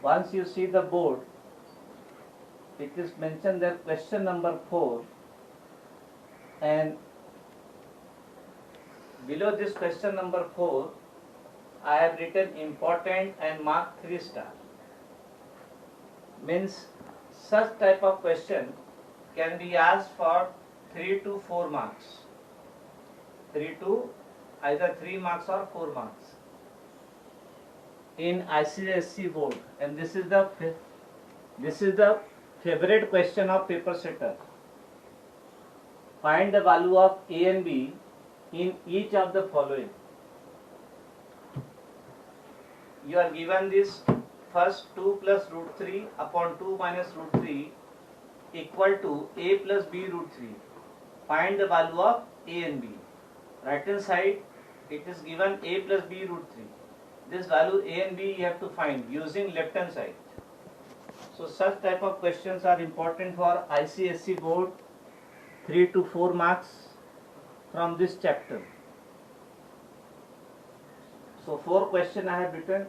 Once you see the board, it is mentioned that question number 4, and below this question number 4 I have written important and marked 3 star. Means such type of question can be asked for 3 to 4 marks. 3 to either 3 marks or 4 marks in ICSE board, and this is the favorite question of paper setter. Find the value of A and B in each of the following. You are given this first 2 plus root 3 upon 2 minus root 3 equal to A plus B root 3. Find the value of A and B. Right hand side it is given A plus B root 3. This value A and B you have to find using left hand side. So such type of questions are important for ICSE board, 3 to 4 marks from this chapter. So 4 questions I have written.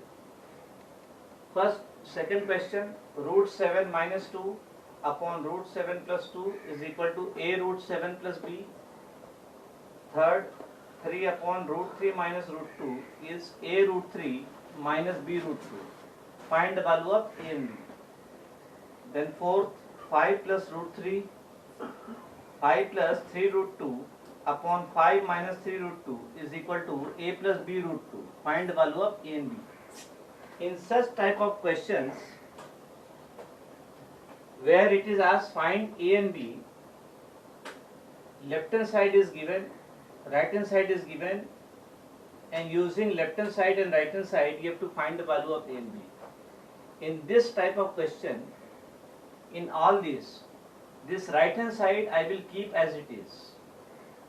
Second question, root 7 minus 2 upon root 7 plus 2 is equal to A root 7 plus B. Third, 3 upon root 3 minus root 2 is A root 3 minus B root 2. Find the value of A and B. Then fourth, 5 plus root 3, 5 plus 3 root 2 upon 5 minus 3 root 2 is equal to A plus B root 2. Find the value of A and B. In such type of questions where it is asked find A and B, left hand side is given, right hand side is given, and using left hand side and right hand side you have to find the value of A and B. In this type of question, in all this right hand side I will keep as it is.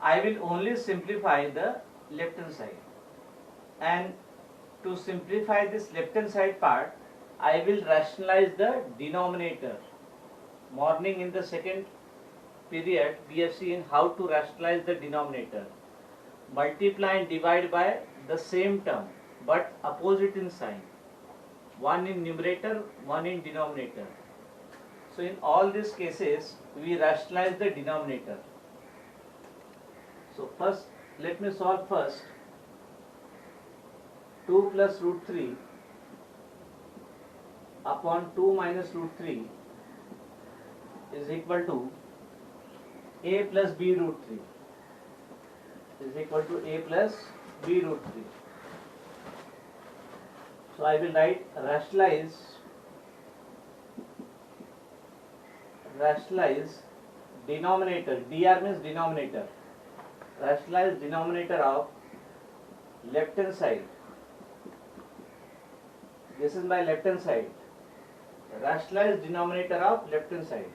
I will only simplify the left hand side, and to simplify this left hand side part I will rationalize the denominator. Morning in the second period we have seen how to rationalize the denominator. Multiply and divide by the same term but opposite in sign. One in numerator, one in denominator. So in all these cases we rationalize the denominator. So first let me solve first. 2 plus root 3 upon 2 minus root 3 is equal to A plus B root 3 is equal to A plus B root 3. So I will write rationalize denominator. DR means denominator. Rationalize denominator of left hand side. This is my left hand side. Rationalize denominator of left hand side.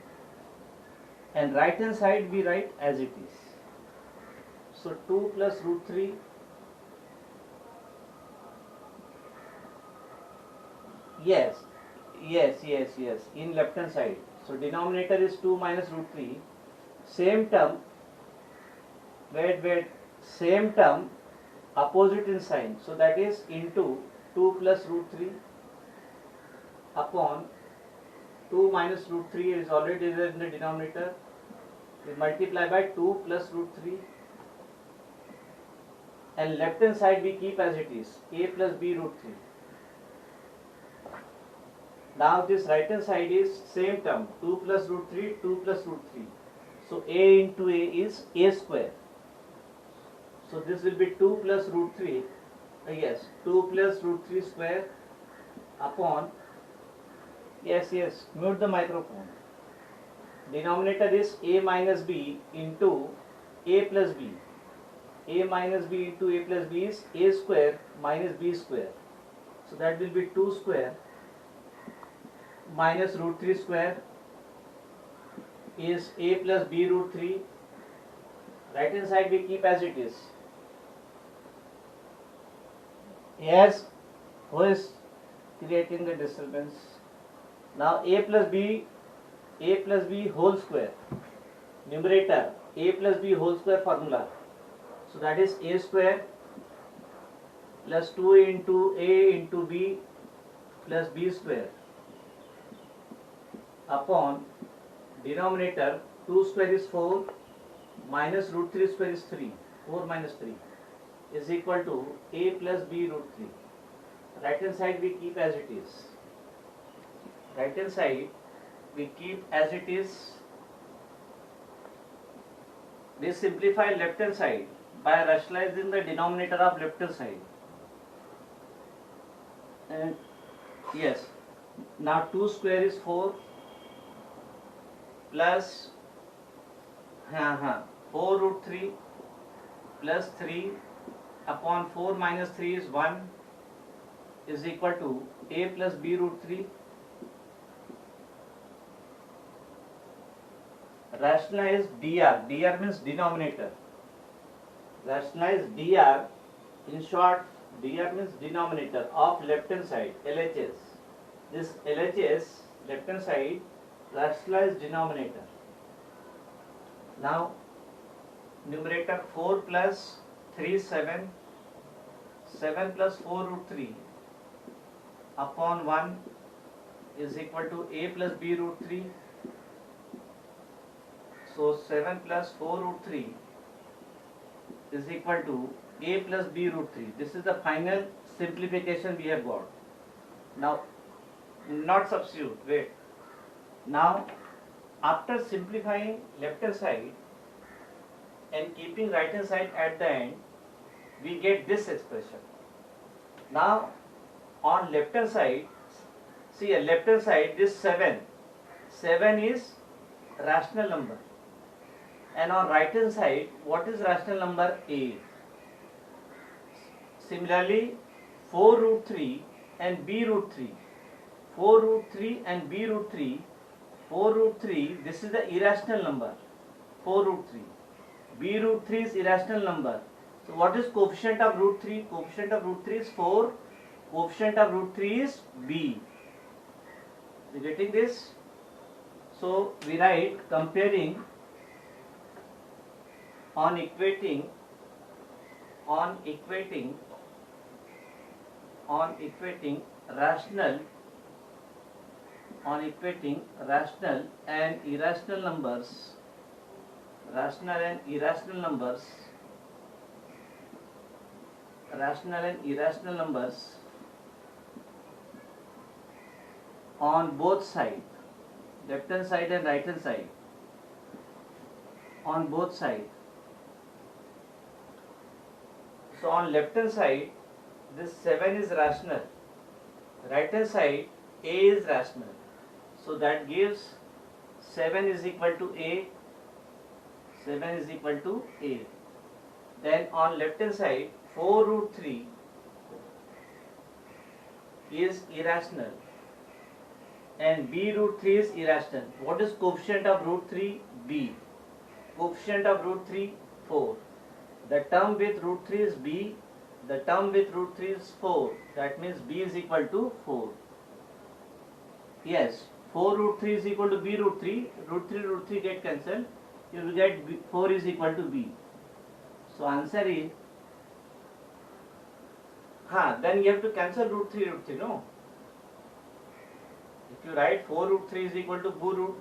And right hand side we write as it is. So 2 plus root 3 yes in left hand side. So denominator is 2 minus root 3. Same term, same term opposite in sign. So that is into 2 plus root 3 upon 2 minus root 3 is already there in the denominator. We multiply by 2 plus root 3, and left hand side we keep as it is, A plus B root 3. Now this right hand side is same term, 2 plus root 3, 2 plus root 3. So A into A is A square. So this will be 2 plus root 3, 2 plus root 3 square upon, mute the microphone. Denominator is A minus B into A plus B. A minus B into A plus B is A square minus B square. So that will be 2 square minus root 3 square is A plus B root 3. Right hand side we keep as it is. Yes, who is creating the disturbance? Now A plus B whole square. Numerator A plus B whole square formula. So that is A square plus 2 into A into B plus B square upon denominator 2 square is 4 minus root 3 square is 3, 4 minus 3 is equal to a plus b root 3. Right hand side we keep as it is. Right hand side we keep as it is. We simplify left hand side by rationalizing the denominator of left hand side. And yes, now 2 square is 4 plus 4 root 3 plus 3 upon 4 minus 3 is 1 is equal to a plus b root 3. Rationalize dr. Dr means denominator. Rationalize dr. In short, dr means denominator of left hand side, LHS. This LHS, left hand side, rationalize denominator. Now, numerator 4 plus 3, 7. 7 plus 4 root 3 upon 1 is equal to a plus b root 3. So 7 plus 4 root 3 is equal to a plus b root 3. This is the final simplification we have got. Now, not substitute, wait. Now, after simplifying left hand side and keeping right hand side at the end, we get this expression. Now, on left hand side, see a left hand side, this 7 is rational number. And on right hand side, what is rational number? A. Similarly, 4 root 3 and b root 3. 4 root 3 and b root 3. 4 root 3, this is the irrational number. 4 root 3. B root 3 is irrational number. So what is coefficient of root 3? Coefficient of root 3 is 4. Coefficient of root 3 is b. You getting this? So we write comparing on equating rational and irrational numbers, on both sides, left hand side and right hand side, on both sides. So on left hand side, this 7 is rational, right hand side a is rational. So that gives 7 is equal to a. 7 is equal to a. Then on left hand side, 4 root 3 is irrational and b root 3 is irrational. What is coefficient of root 3? B. Coefficient of root 3? 4. The term with root 3 is b. The term with root 3 is 4. That means b is equal to 4. Yes, 4 root 3 is equal to b root 3. Root 3 get cancelled. You will get 4 is equal to b. So answer is, then you have to cancel root 3, no? If you write 4 root 3 is equal to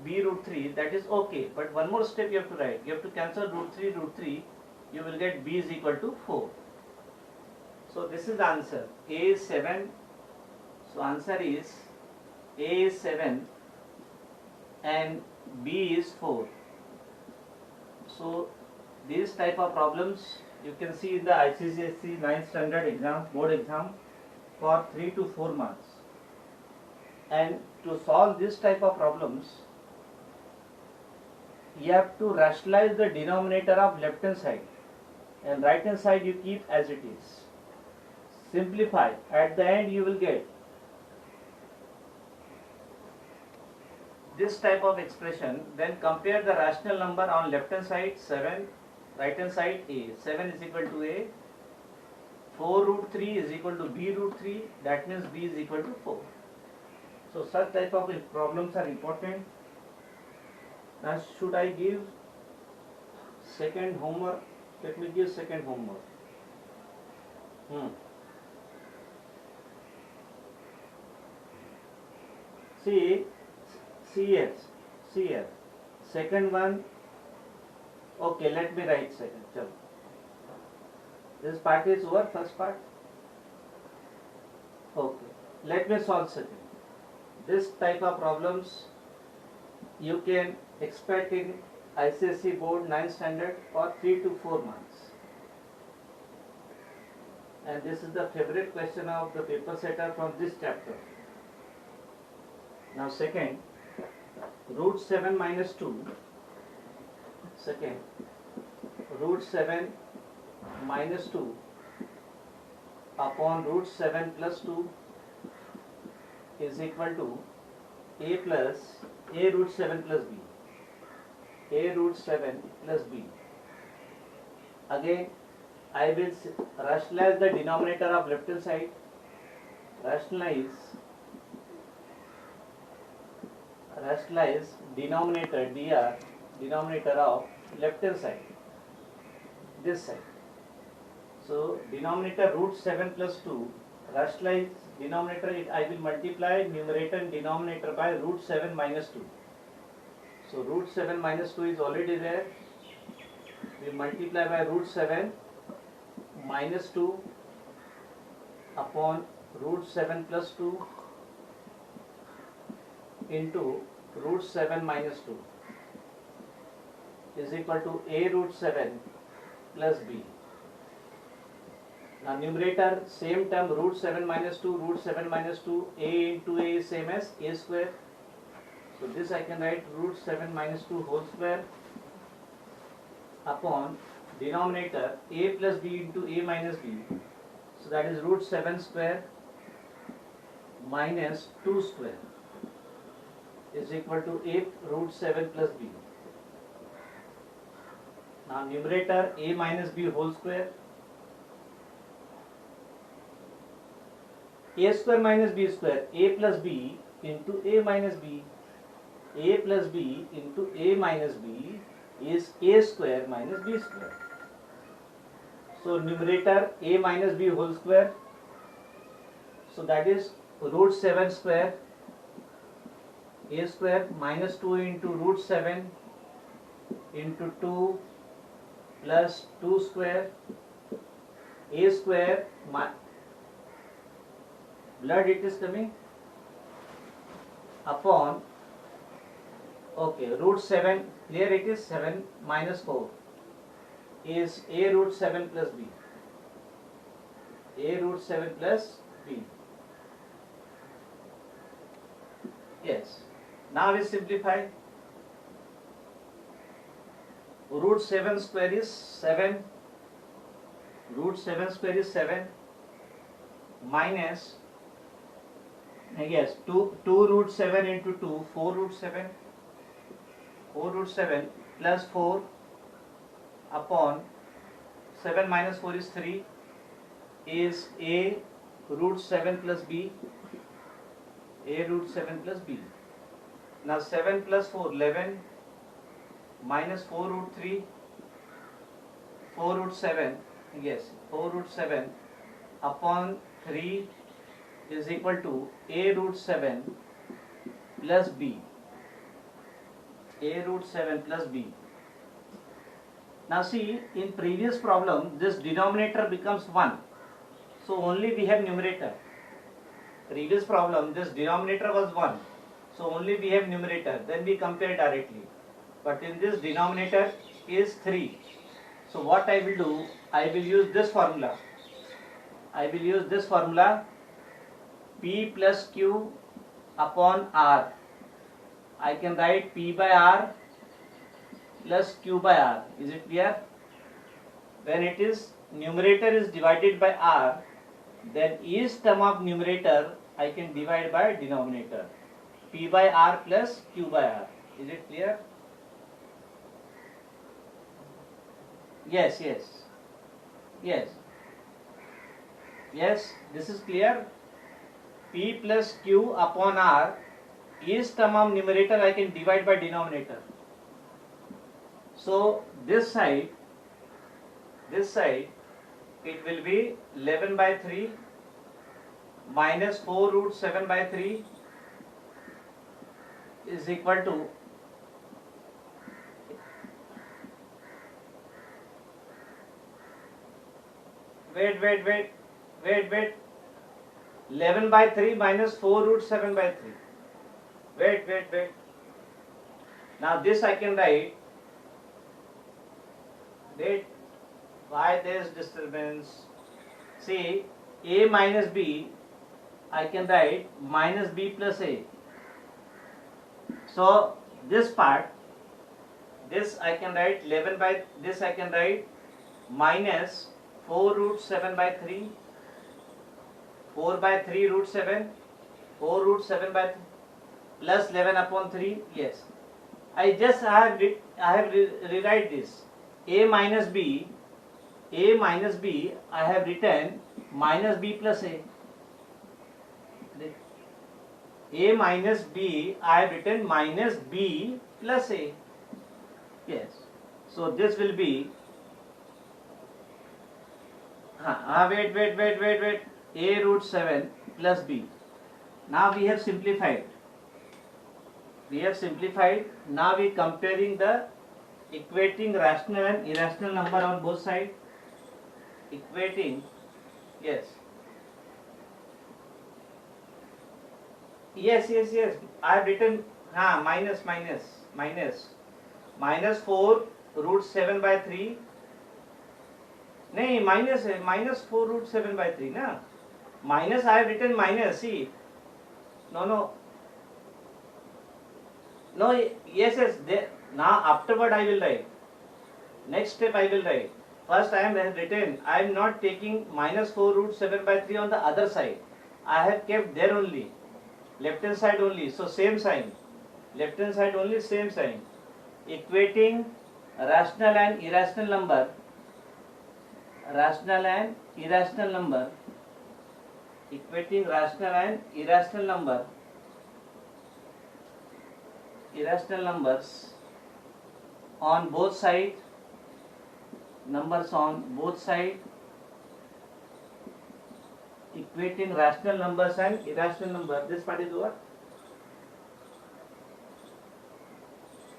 b root 3, that is okay. But one more step you have to write. You have to cancel root 3. You will get b is equal to 4. So this is the answer. A is 7. So answer is A is 7 and B is 4. So these type of problems you can see in the ICSE 9th standard exam, board exam for 3 to 4 marks. And to solve this type of problems, you have to rationalize the denominator of left hand side and right hand side you keep as it is. Simplify. At the end you will get this type of expression. Then compare the rational number on left hand side 7, right hand side a. 7 is equal to a. 4 root 3 is equal to b root 3. That means b is equal to 4. So such type of problems are important. Now should I give second homework? Let me give second homework. See, see here, see here. Second one, okay, let me write second. Chalo. This part is over, first part. Okay, let me solve second. This type of problems you can expect in ICSE board 9th standard or 3 to 4 months. And this is the favorite question of the paper setter from this chapter. Now second, root 7 minus 2. Second, root 7 minus 2 upon root 7 plus 2 is equal to a plus a root 7 plus b. A root 7 plus b. Again, I will rationalize the denominator of left hand side. Rationalize denominator dr, denominator of left hand side, this side. So denominator root 7 plus 2, rationalize denominator, I will multiply numerator and denominator by root 7 minus 2. So root 7 minus 2 is already there. We multiply by root 7 minus 2 upon root 7 plus 2 into root 7 minus 2 is equal to a root 7 plus b. Now numerator, same term, root 7 minus 2, root 7 minus 2, a into a is same as a square. So this I can write root 7 minus 2 whole square upon denominator a plus b into a minus b. So that is root 7 square minus 2 square is equal to a root 7 plus b. Now numerator a minus b whole square, a square minus b square, a plus b into a minus b, a plus b into a minus b is a square minus b square. So numerator a minus b whole square, so that is root 7 square, a square minus 2 into root 7 into 2 plus 2 square, a square, blood it is coming, upon, okay, root 7, here it is 7 minus 4 is a root 7 plus b, a root 7 plus b. Yes, now we simplify. Root 7 square is 7, root 7 square is 7 minus, yes, 2 root 7 into 2, 4 root 7, 4 root 7 plus 4 upon 7 minus 4 is 3 is a root 7 plus b, a root 7 plus b. Now 7 plus 4, 11 minus 4 root 3, 4 root 7, yes, 4 root 7 upon 3 is equal to a root 7 plus b, a root 7 plus b. Now see, in previous problem this denominator becomes 1, so only we have numerator. Previous problem this denominator was 1, so only we have numerator, then we compare directly. But in this denominator is 3, so what I will do, I will use this formula. I will use this formula, P plus Q upon R. I can write P by R plus Q by R. Is it clear? When it is numerator is divided by R, then each term of numerator I can divide by denominator. P by R plus Q by R. Is it clear? Yes, yes, yes, yes, this is clear. P plus Q upon R, each term of numerator I can divide by denominator. So this side it will be 11 by 3 minus 4 root 7 by 3 is equal to wait 11 by 3 minus 4 root 7 by 3. Wait. Now this I can write. Wait, why there is disturbance? See, a minus b, I can write minus b plus a. So this part, this I can write 11 by, this I can write minus 4 root 7 by 3, 4 by 3 root 7, 4 root 7 by 3, plus 11 upon 3, yes. I have rewrite this. A minus b, I have written minus b plus a. A minus b, I have written minus b plus a. Yes. So this will be, wait. A root 7 plus b. Now we have simplified. Now we comparing the equating rational and irrational number on both sides. Equating, yes. I have written minus 4 root 7 by 3. minus 4 root 7 by 3 na. Minus I have written minus. See, no. Yes. Now afterward I will write. Next step I will write. First I am written. I am not taking minus 4 root 7 by 3 on the other side. I have kept there only. Left hand side only. So same sign. Left hand side only, same sign. Equating rational and irrational number. Equating rational and irrational numbers on both sides. Numbers on both sides. Equating rational numbers and irrational numbers. This part is over.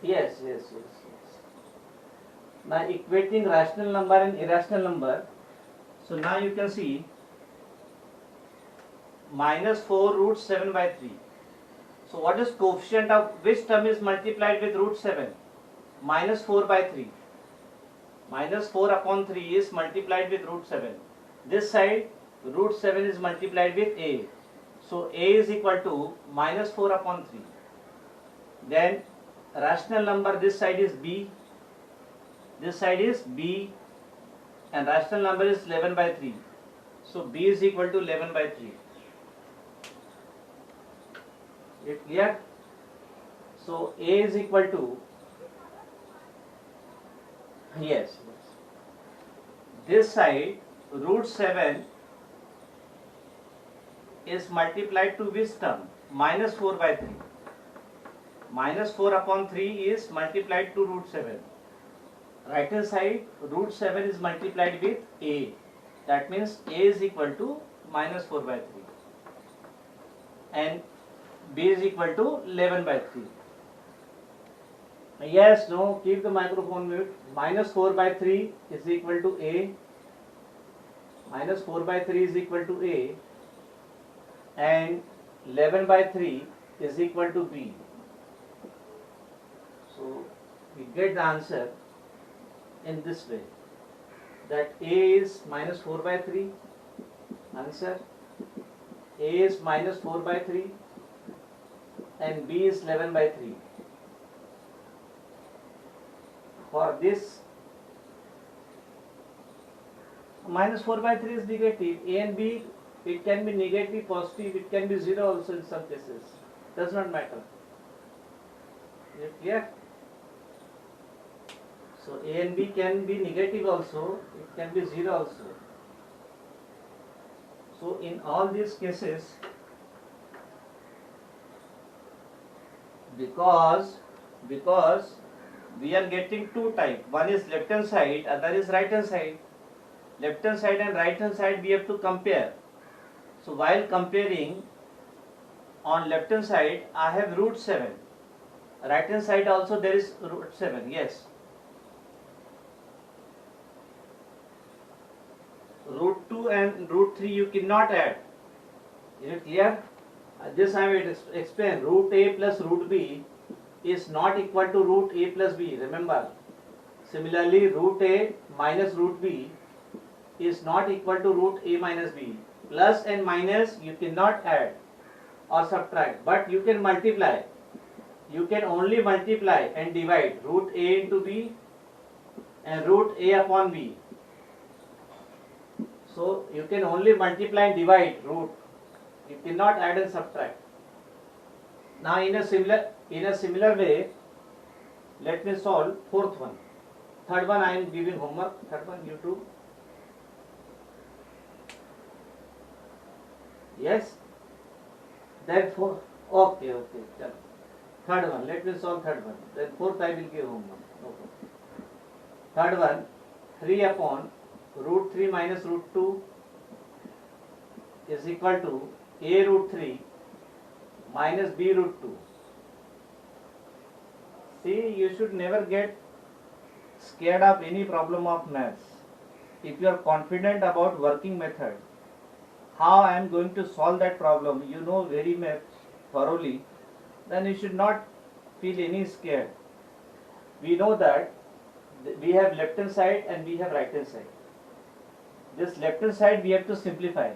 Yes. Now equating rational number and irrational number. So now you can see minus 4 root 7 by 3. So what is coefficient of which term is multiplied with root 7? Minus 4 by 3. Minus 4 upon 3 is multiplied with root 7. This side root 7 is multiplied with a. So a is equal to minus 4 upon 3. Then rational number, this side is b. This side is b. And rational number is 11 by 3. So b is equal to 11 by 3. Is it clear? So a is equal to, yes. This side root 7 is multiplied to which term? Minus 4 by 3. Minus 4 upon 3 is multiplied to root 7. Right hand side root 7 is multiplied with a. That means a is equal to minus 4 by 3. And b is equal to 11 by 3. Yes, no, keep the microphone mute. Minus 4 by 3 is equal to a. Minus 4 by 3 is equal to a. And 11 by 3 is equal to b. So we get the answer in this way, that a is minus 4 by 3. Answer, a is minus 4 by 3 and b is 11 by 3. For this, minus 4 by 3 is negative. A and b, it can be negative, positive, it can be 0 also in some cases. Does not matter. Is it clear? So a and b can be negative also, it can be 0 also. So in all these cases, because we are getting two types. One is left hand side, other is right hand side. Left hand side and right hand side we have to compare. So while comparing, on left hand side I have root 7. Right hand side also there is root 7, yes. Root 2 and root 3 you cannot add. Is it clear? This I will explain. Root a plus root b is not equal to root a plus b. Remember. Similarly, root a minus root b is not equal to root a minus b. Plus and minus you cannot add or subtract, but you can multiply. You can only multiply and divide root a into b and root a upon b. So you can only multiply and divide root. You cannot add and subtract. Now in a similar way, let me solve fourth one. Third one I am giving homework. Third one you do. Yes. Therefore, okay. Third one. Let me solve third one. Then fourth I will give homework. Okay. Third one, 3 upon root 3 minus root 2 is equal to a root 3 minus b root 2. See, you should never get scared of any problem of maths. If you are confident about working method, how I am going to solve that problem, you know very much thoroughly, then you should not feel any scared. We know that we have left hand side and we have right hand side. This left hand side we have to simplify.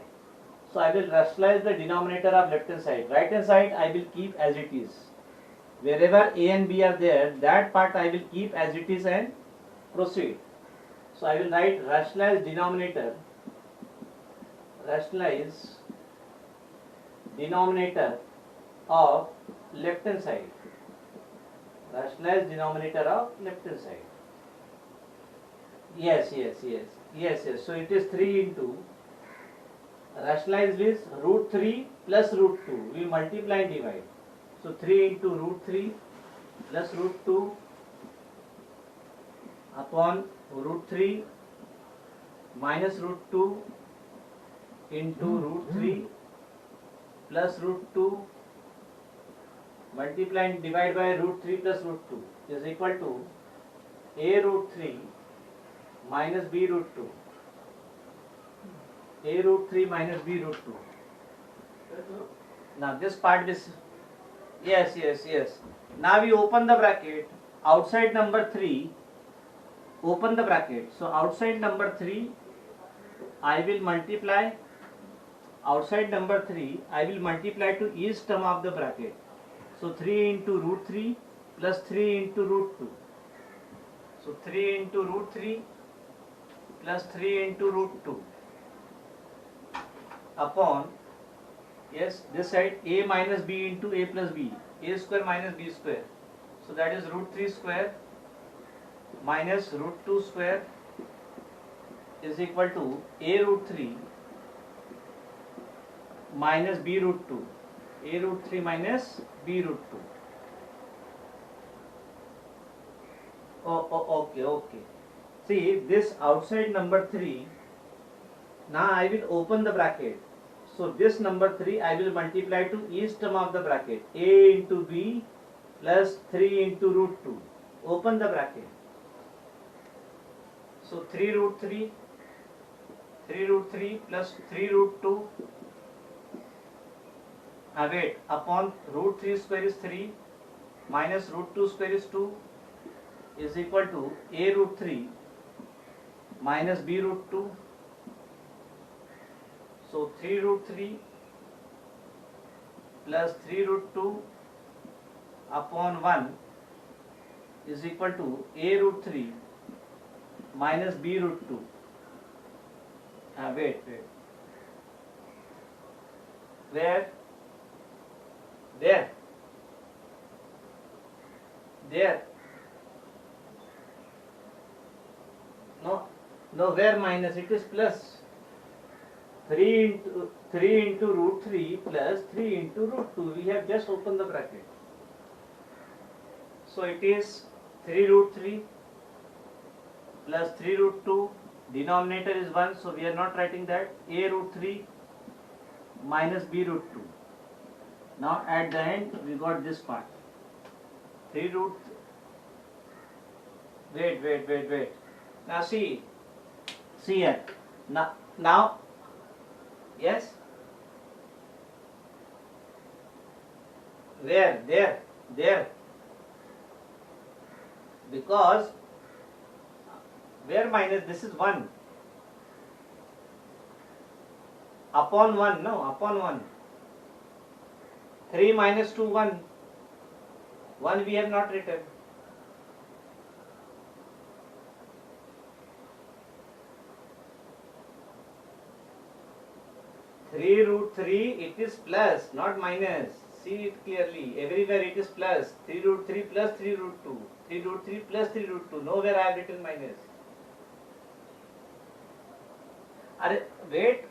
So I will rationalize the denominator of left hand side. Right hand side I will keep as it is. Wherever a and b are there, that part I will keep as it is and proceed. So I will write rationalize denominator. Rationalize denominator of left hand side. Rationalize denominator of left hand side. Yes. So it is 3 into rationalize with root 3 plus root 2. We multiply and divide. So 3 into root 3 plus root 2 upon root 3 minus root 2 into root 3 plus root 2 multiply and divide by root 3 plus root 2 is equal to a root 3 minus b root 2. A root 3 minus b root 2. Now this part is, yes. Now we open the bracket. Outside number 3, open the bracket. So outside number 3, I will multiply. Outside number 3, I will multiply to each term of the bracket. So 3 into root 3 plus 3 into root 2. So 3 into root 3 plus 3 into root 2 upon, yes, this side a minus b into a plus b, a square minus b square. So that is root 3 square minus root 2 square is equal to a root 3 minus b root 2. A root 3 minus b root 2. Okay. See, this outside number 3, now I will open the bracket. So this number 3 I will multiply to each term of the bracket. A into b plus 3 into root 2. Open the bracket. So 3 root 3 plus 3 root 2 wait, upon root 3 square is 3 minus root 2 square is 2 is equal to a root 3 minus b root 2. So 3 root 3 plus 3 root 2 upon 1 is equal to a root 3 minus b root 2. Wait. Where? There. No, where minus? It is plus. 3 into root 3 plus 3 into root 2. We have just opened the bracket. So it is 3 root 3 plus 3 root 2. Denominator is 1, so we are not writing that. A root 3 minus b root 2. Now at the end we got this part. 3 root, wait. Now see here. Now, yes? There. Because, where minus, this is 1. Upon 1, no, upon 1. 3 minus 2, 1. 1 we have not written. 3 root 3, it is plus, not minus. See it clearly. Everywhere it is plus. 3 root 3 plus 3 root 2. 3 root 3 plus 3 root 2. Nowhere I have written minus. Wait.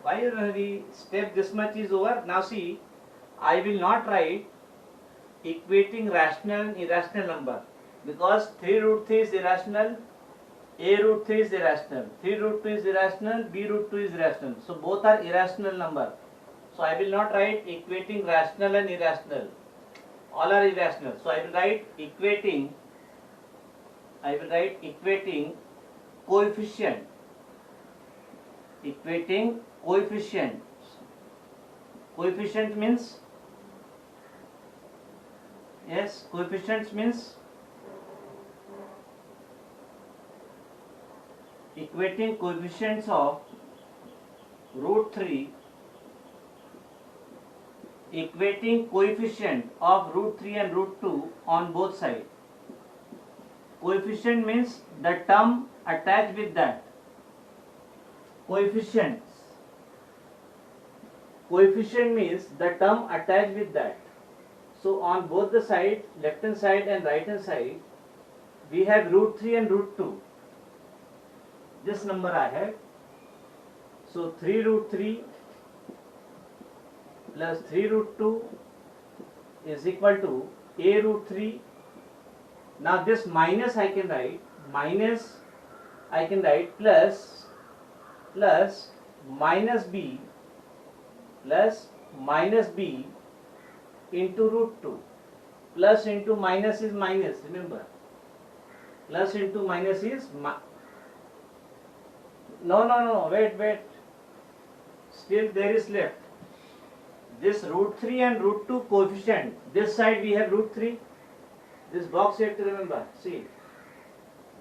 Why you hurry? Step this much is over. Now see, I will not write equating rational and irrational number. Because 3 root 3 is irrational. A root 3 is irrational, 3 root 2 is irrational, B root 2 is irrational. So both are irrational number. So I will not write equating rational and irrational. All are irrational. So I will write equating coefficient. Equating coefficient. Coefficient means, yes, coefficients means equating coefficients of root 3, equating coefficient of root 3 and root 2 on both sides. Coefficient means the term attached with that. Coefficient means the term attached with that. So on both the sides, left hand side and right hand side, we have root 3 and root 2. This number I have. So 3 root 3 plus 3 root 2 is equal to a root 3. Now this minus I can write, plus minus b into root 2. Plus into minus is minus, remember. Plus into minus is no, wait. Still there is left. This root 3 and root 2 coefficient. This side we have root 3. This box you have to remember. See.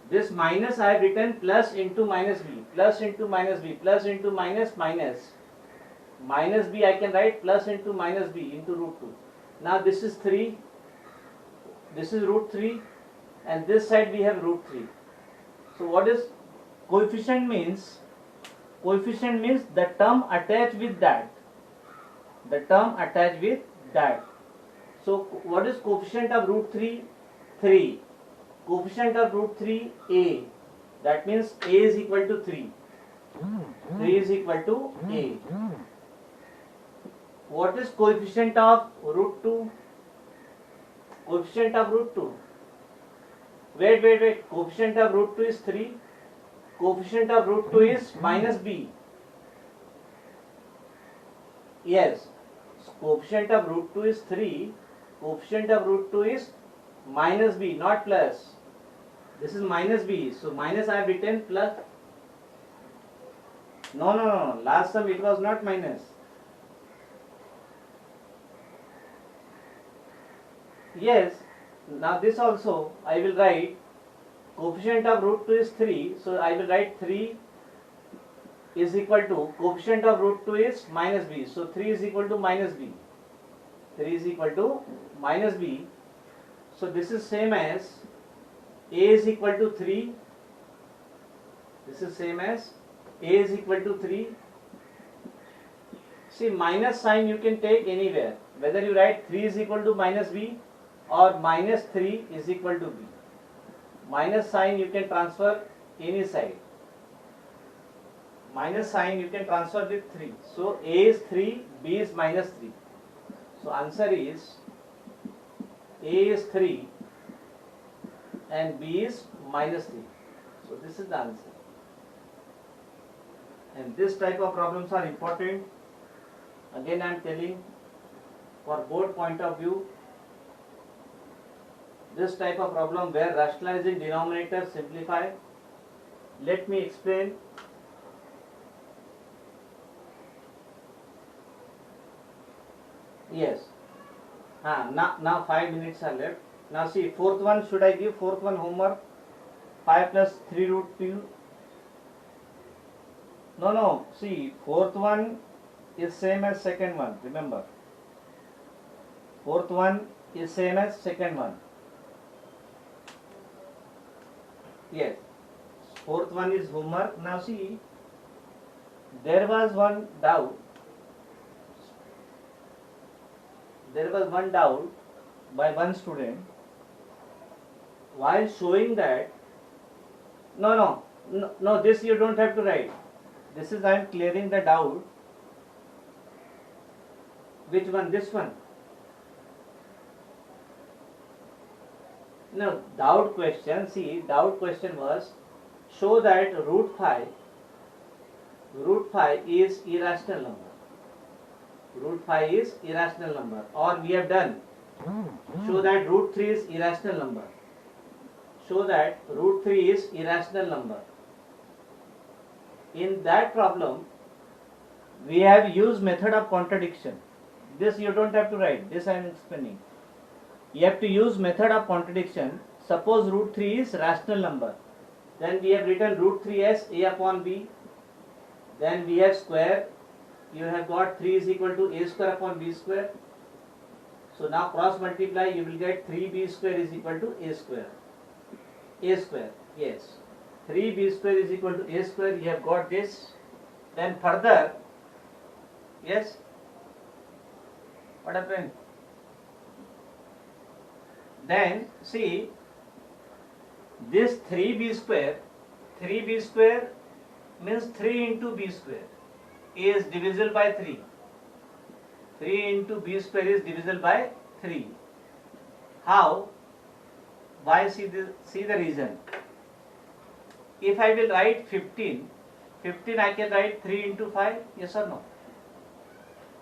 This minus I have written plus into minus b. Plus into minus b. Plus into minus. Minus b I can write plus into minus b into root 2. Now this is 3. This is root 3. And this side we have root 3. So what is coefficient means? Coefficient means the term attached with that. So what is coefficient of root 3? 3. Coefficient of root 3, a. That means a is equal to 3. 3 is equal to a. What is coefficient of root 2? Coefficient of root 2. Wait. Coefficient of root 2 is 3. Coefficient of root 2 is minus b. Yes. Coefficient of root 2 is 3. Coefficient of root 2 is minus b, not plus. This is minus b. So minus I have written plus. No. Last sum it was not minus. Yes. Now this also I will write. Coefficient of root 2 is 3. So I will write 3 is equal to coefficient of root 2 is minus b. So 3 is equal to minus b. 3 is equal to minus b. So this is same as a is equal to 3. This is same as a is equal to 3. See, minus sign you can take anywhere. Whether you write 3 is equal to minus b or minus 3 is equal to b. Minus sign you can transfer any side. Minus sign you can transfer with 3. So a is 3, b is minus 3. So answer is a is 3 and b is minus 3. So this is the answer. And this type of problems are important. Again I am telling, for board point of view, this type of problem where rationalizing denominator simplify. Let me explain. Yes. Now 5 minutes are left. Now see, fourth one, should I give fourth one homework? 5 plus 3 root 2. No. See, fourth one is same as second one. Remember. Fourth one is same as second one. Yes. Fourth one is homework. Now see, there was one doubt. There was one doubt by one student while showing that no, this you don't have to write. This is I am clearing the doubt. Which one? This one. No, doubt question. See, doubt question was show that root 5 is irrational number. Root 5 is irrational number. Or we have done show that root 3 is irrational number. Show that root 3 is irrational number. In that problem, we have used method of contradiction. This you don't have to write. This I am explaining. You have to use method of contradiction. Suppose root 3 is rational number. Then we have written root 3 as a upon b. Then we have square. You have got 3 is equal to a square upon b square. So now cross multiply, you will get 3b square is equal to a square. A square, yes. 3b square is equal to a square. You have got this. Then further, yes. What happened? Then see, this 3b square means 3 into b square is divisible by 3. 3 into b square is divisible by 3. How? Why? See the reason. If I will write 15 I can write 3 into 5, yes or no?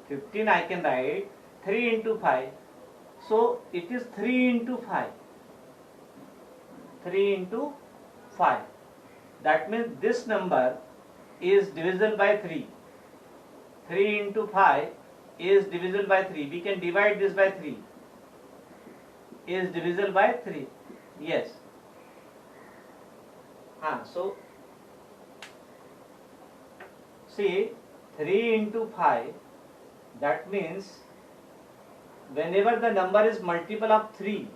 15 I can write 3 into 5. So it is 3 into 5. 3 into 5. That means this number is divisible by 3. 3 into 5 is divisible by 3. We can divide this by 3. Is divisible by 3. Yes. So see, 3 into 5, that means whenever the number is multiple of 3,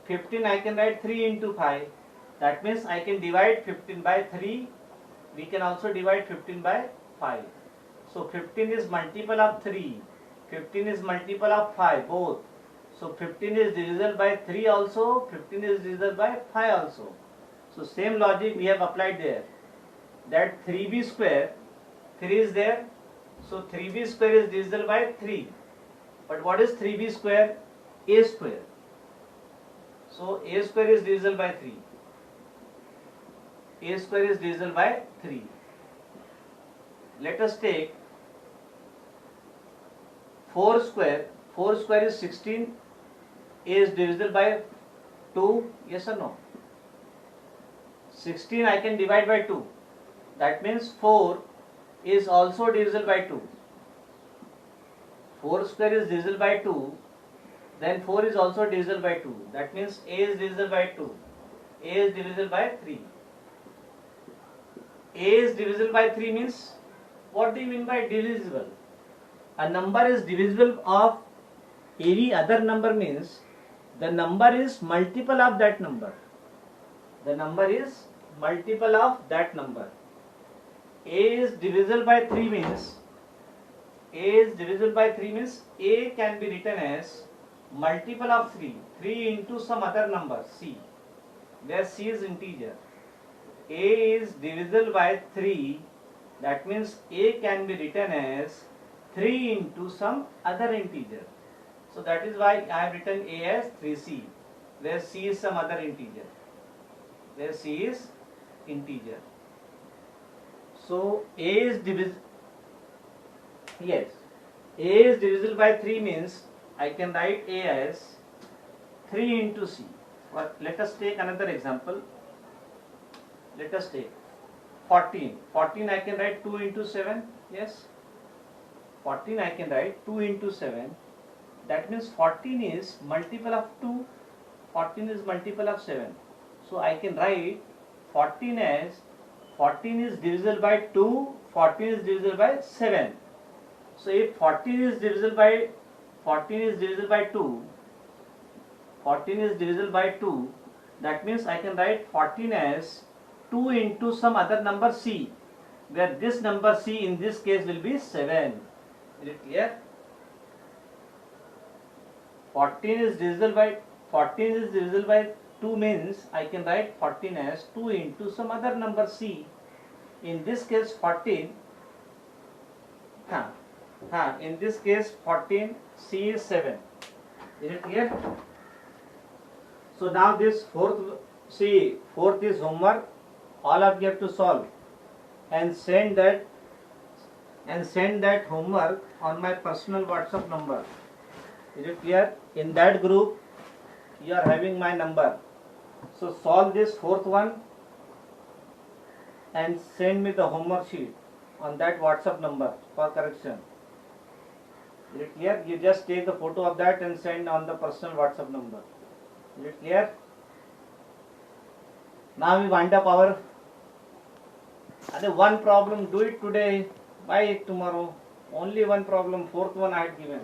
15 I can write 3 into 5. That means I can divide 15 by 3. We can also divide 15 by 5. So 15 is multiple of 3. 15 is multiple of 5, both. So 15 is divisible by 3 also. 15 is divisible by 5 also. So same logic we have applied there. That 3b square, 3 is there. So 3b square is divisible by 3. But what is 3b square? A square. So a square is divisible by 3. A square is divisible by 3. Let us take 4 square. 4 square is 16. A is divisible by 2. Yes or no? 16 I can divide by 2. That means 4 is also divisible by 2. 4 square is divisible by 2. Then 4 is also divisible by 2. That means A is divisible by 2. A is divisible by 3. A is divisible by 3 means, what do you mean by divisible? A number is divisible of any other number means the number is multiple of that number. The number is multiple of that number. A is divisible by 3 means, A can be written as multiple of 3. 3 into some other number, C, where C is integer. A is divisible by 3. That means A can be written as 3 into some other integer. So that is why I have written A as 3C, where C is some other integer. So A is divisible. Yes, A is divisible by 3 means I can write A as 3 into C. But let us take another example. Let us take 14. 14 I can write 2 into 7. Yes. 14 I can write 2 into 7. That means 14 is multiple of 2. 14 is multiple of 7. So I can write 14 as 14 is divisible by 2. 14 is divisible by 7. So if 14 is divisible by 2, 14 is divisible by 2, that means I can write 14 as 2 into some other number C, where this number C in this case will be 7. Is it clear? 14 is divisible by 2 means I can write 14 as 2 into some other number C. In this case 14, in this case 14, C is 7. Is it clear? So now this fourth is homework. All of you have to solve and send that homework on my personal WhatsApp number. Is it clear? In that group you are having my number. So solve this fourth one and send me the homework sheet on that WhatsApp number for correction. Is it clear? You just take the photo of that and send on the personal WhatsApp number. Is it clear? Now we wind up our one problem. Do it today. Buy it tomorrow. Only one problem. Fourth one I had given.